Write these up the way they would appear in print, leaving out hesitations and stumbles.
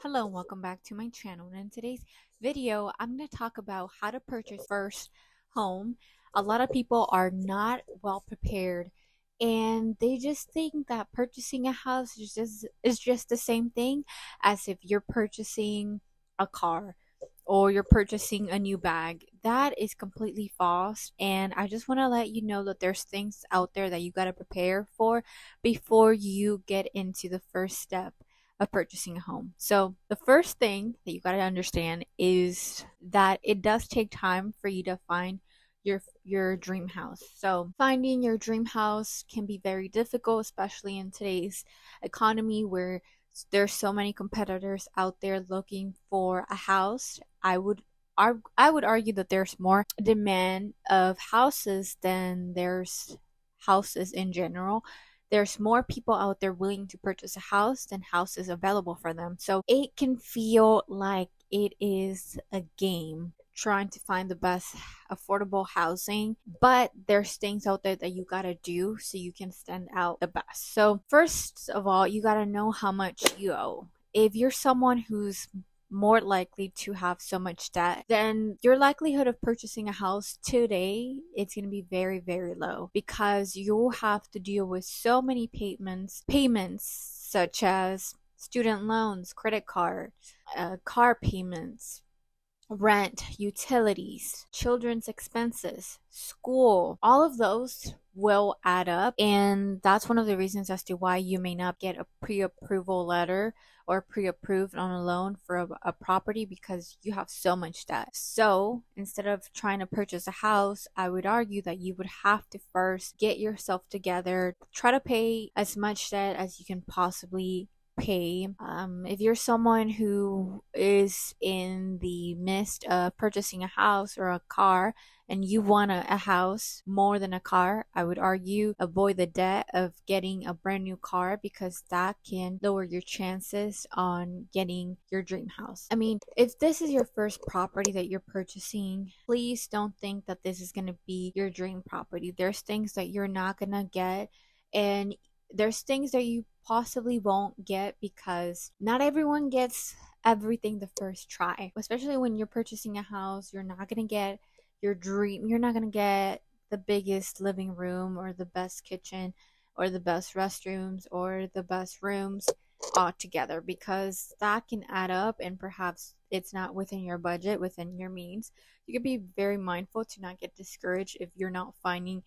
Hello and welcome back to my channel. And in today's video, I'm going to talk about how to purchase first home. A lot of people are not well prepared and they just think that purchasing a house is just the same thing as if you're purchasing a car or you're purchasing a new bag. That is completely false, and I just want to let you know that there's things out there that you got to prepare for before you get into the first step of purchasing a home. So, the first thing that you got to understand is that it does take time for you to find your dream house. So, finding your dream house can be very difficult, especially in today's economy where there's so many competitors out there looking for a house. I would argue that there's more demand of houses than there's houses in general. There's more people out there willing to purchase a house than houses available for them. So it can feel like it is a game trying to find the best affordable housing, but there's things out there that you gotta do so you can stand out the best. So first of all, you gotta know how much you owe. If you're someone who's more likely to have so much debt, then your likelihood of purchasing a house today, it's going to be very, very low because you'll have to deal with so many payments such as student loans, credit card, car payments, rent, utilities, children's expenses, school. All of those will add up, and that's one of the reasons as to why you may not get a pre-approval letter or pre-approved on a loan for a property because you have so much debt. So instead of trying to purchase a house, I would argue that you would have to first get yourself together, try to pay as much debt as you can possibly pay. If you're someone who is in the midst of purchasing a house or a car and you want a house more than a car, I would argue avoid the debt of getting a brand new car because that can lower your chances on getting your dream house. I mean, if this is your first property that you're purchasing, please don't think that this is going to be your dream property. There's things that you're not going to get, and there's things that you possibly won't get because not everyone gets everything the first try. Especially when you're purchasing a house, you're not going to get your dream. You're not going to get the biggest living room or the best kitchen or the best restrooms or the best rooms all together because that can add up and perhaps it's not within your budget, within your means. You can be very mindful to not get discouraged if you're not finding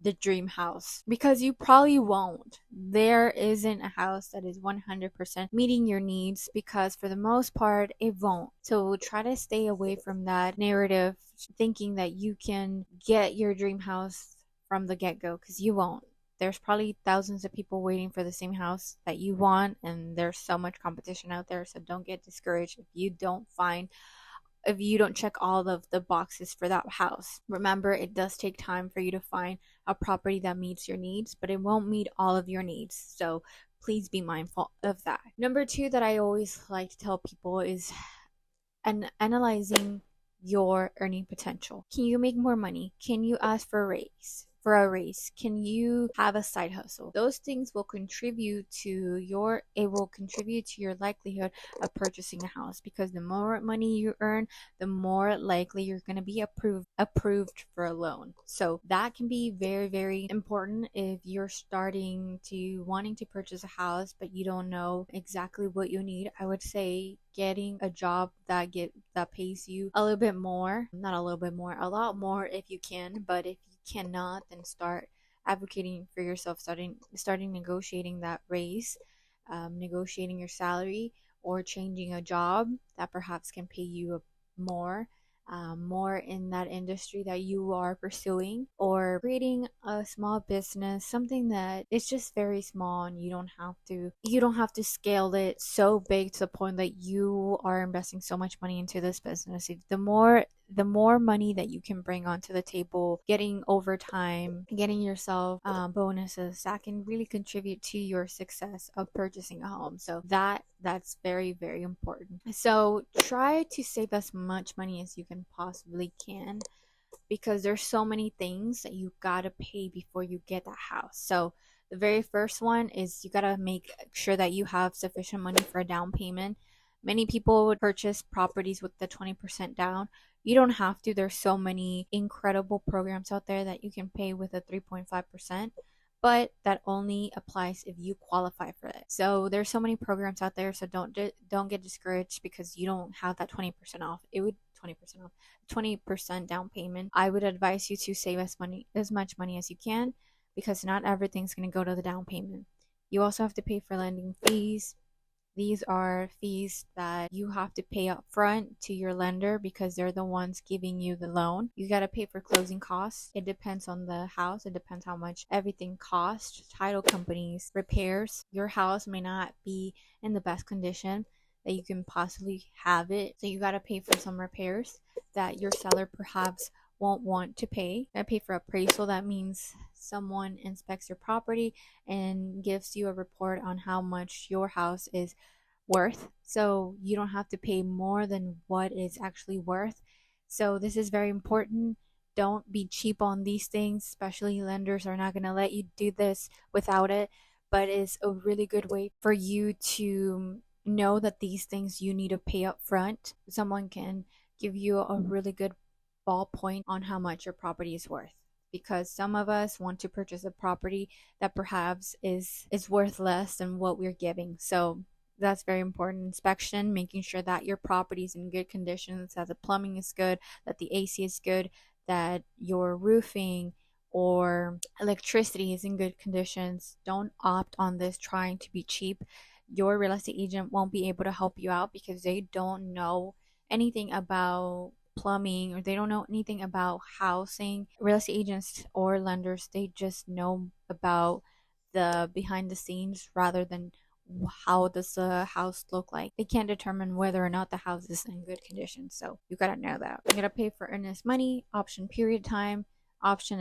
the dream house because you probably won't. There isn't a house that is 100% meeting your needs because for the most part it won't. So try to stay away from that narrative thinking that you can get your dream house from the get-go because you won't. There's probably thousands of people waiting for the same house that you want, and there's so much competition out there. So don't get discouraged if you don't check all of the boxes for that house. Remember, it does take time for you to find a property that meets your needs, but it won't meet all of your needs. So please be mindful of that. Number two that I always like to tell people is analyzing your earning potential. Can you make more money? Can you ask for a raise? Can you have a side hustle? Those things will contribute to your likelihood of purchasing a house because the more money you earn, the more likely you're going to be approved for a loan. So that can be very, very important if you're wanting to purchase a house but you don't know exactly what you need. I would say getting a job that pays you a little bit more, not a little bit more, a lot more if you can, but if you cannot, then start advocating for yourself, starting negotiating that raise, negotiating your salary, or changing a job that perhaps can pay you more in that industry that you are pursuing, or creating a small business, something that is just very small and you don't have to scale it so big to the point that you are investing so much money into this business. The more money that you can bring onto the table, getting overtime, getting yourself bonuses, that can really contribute to your success of purchasing a home. So that's very, very important. So try to save as much money as you can possibly can because there's so many things that you gotta pay before you get that house. So the very first one is you gotta make sure that you have sufficient money for a down payment. Many people would purchase properties with the 20% down. You don't have to. There's so many incredible programs out there that you can pay with a 3.5%, but that only applies if you qualify for it. So there's so many programs out there, so don't get discouraged because you don't have that 20% off. It would 20% off, 20% down payment. I would advise you to save as much money as you can, because not everything's going to go to the down payment. You also have to pay for lending fees. These are fees that you have to pay up front to your lender because they're the ones giving you the loan. You got to pay for closing costs. It depends on the house. It depends how much everything costs. Title companies, repairs. Your house may not be in the best condition that you can possibly have it. So you got to pay for some repairs that your seller perhaps won't want to pay. You gotta pay for appraisal. That means someone inspects your property and gives you a report on how much your house is worth. So you don't have to pay more than what it's actually worth. So this is very important. Don't be cheap on these things, especially lenders are not going to let you do this without it. But it's a really good way for you to know that these things you need to pay up front. Someone can give you a really good ballpoint on how much your property is worth, because some of us want to purchase a property that perhaps is worth less than what we're giving. So that's very important. Inspection, making sure that your property is in good conditions, that the plumbing is good, that the AC is good, that your roofing or electricity is in good conditions. Don't opt on this trying to be cheap. Your real estate agent won't be able to help you out because they don't know anything about plumbing, or they don't know anything about housing. Real estate agents or lenders, they just know about the behind the scenes rather than how does the house look like. They can't determine whether or not the house is in good condition. So you gotta know that. You gotta pay for earnest money, option period time. Option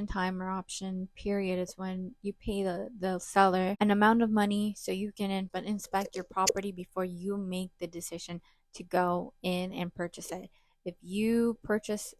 time or option period is when you pay the seller an amount of money so you can inspect your property before you make the decision to go in and purchase it. If you purchase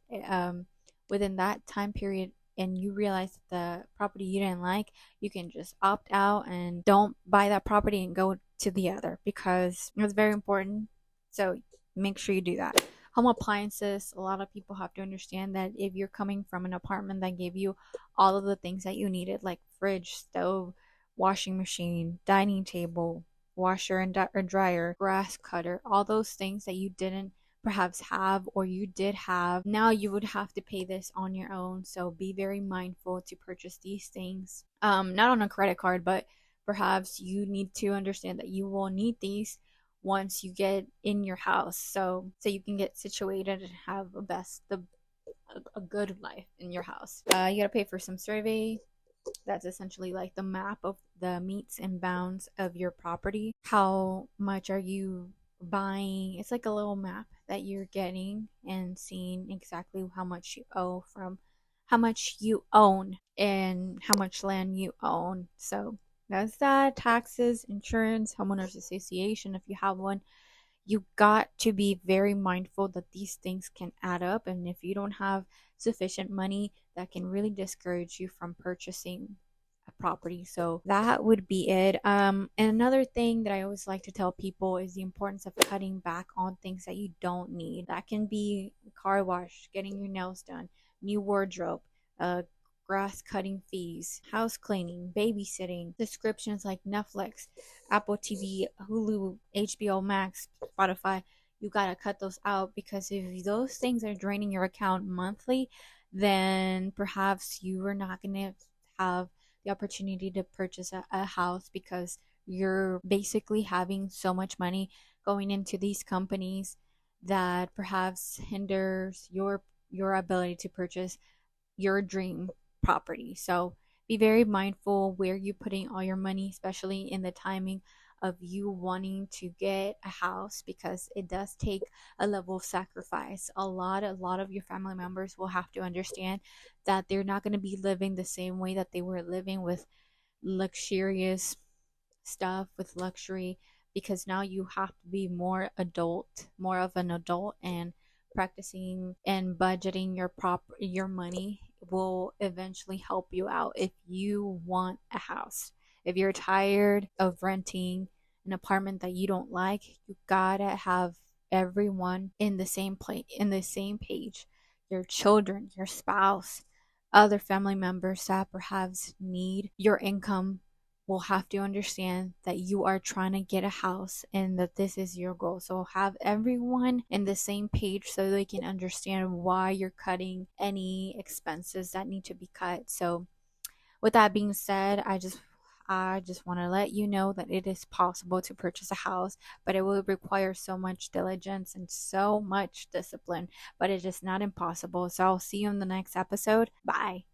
within that time period and you realize the property you didn't like, you can just opt out and don't buy that property and go to the other, because it's very important. So make sure you do that. Home appliances, a lot of people have to understand that if you're coming from an apartment that gave you all of the things that you needed, like fridge, stove, washing machine, dining table, washer and dryer, grass cutter, all those things that you didn't perhaps have, or you did have, now you would have to pay this on your own. So be very mindful to purchase these things, not on a credit card, but perhaps you need to understand that you will need these once you get in your house, so you can get situated and have a good life in your house. You gotta pay for some survey. That's essentially like the map of the meets and bounds of your property. How much are you buying? It's like a little map that you're getting and seeing exactly how much you owe from how much you own and how much land you own. So that's that. Taxes, insurance, homeowners association if you have one. You got to be very mindful that these things can add up, and if you don't have sufficient money, that can really discourage you from purchasing a property. So that would be it. And another thing that I always like to tell people is the importance of cutting back on things that you don't need. That can be car wash, getting your nails done, new wardrobe, grass cutting fees, house cleaning, babysitting, subscriptions like Netflix, Apple TV, Hulu, HBO Max, Spotify. You gotta cut those out, because if those things are draining your account monthly, then perhaps you are not gonna have the opportunity to purchase a house, because you're basically having so much money going into these companies that perhaps hinders your ability to purchase your dream property. So be very mindful where you're putting all your money, especially in the timing of you wanting to get a house, because it does take a level of sacrifice. A lot of your family members will have to understand that they're not going to be living the same way that they were living, with luxurious stuff, with luxury, because now you have to be more of an adult, and practicing and budgeting your money will eventually help you out if you want a house. If you're tired of renting an apartment that you don't like, you gotta have everyone in the same place, in the same page. Your children, your spouse, other family members that perhaps need your income will have to understand that you are trying to get a house and that this is your goal. So have everyone in the same page so they can understand why you're cutting any expenses that need to be cut. So with that being said, I just want to let you know that it is possible to purchase a house, but it will require so much diligence and so much discipline, but it is not impossible. So I'll see you in the next episode. Bye.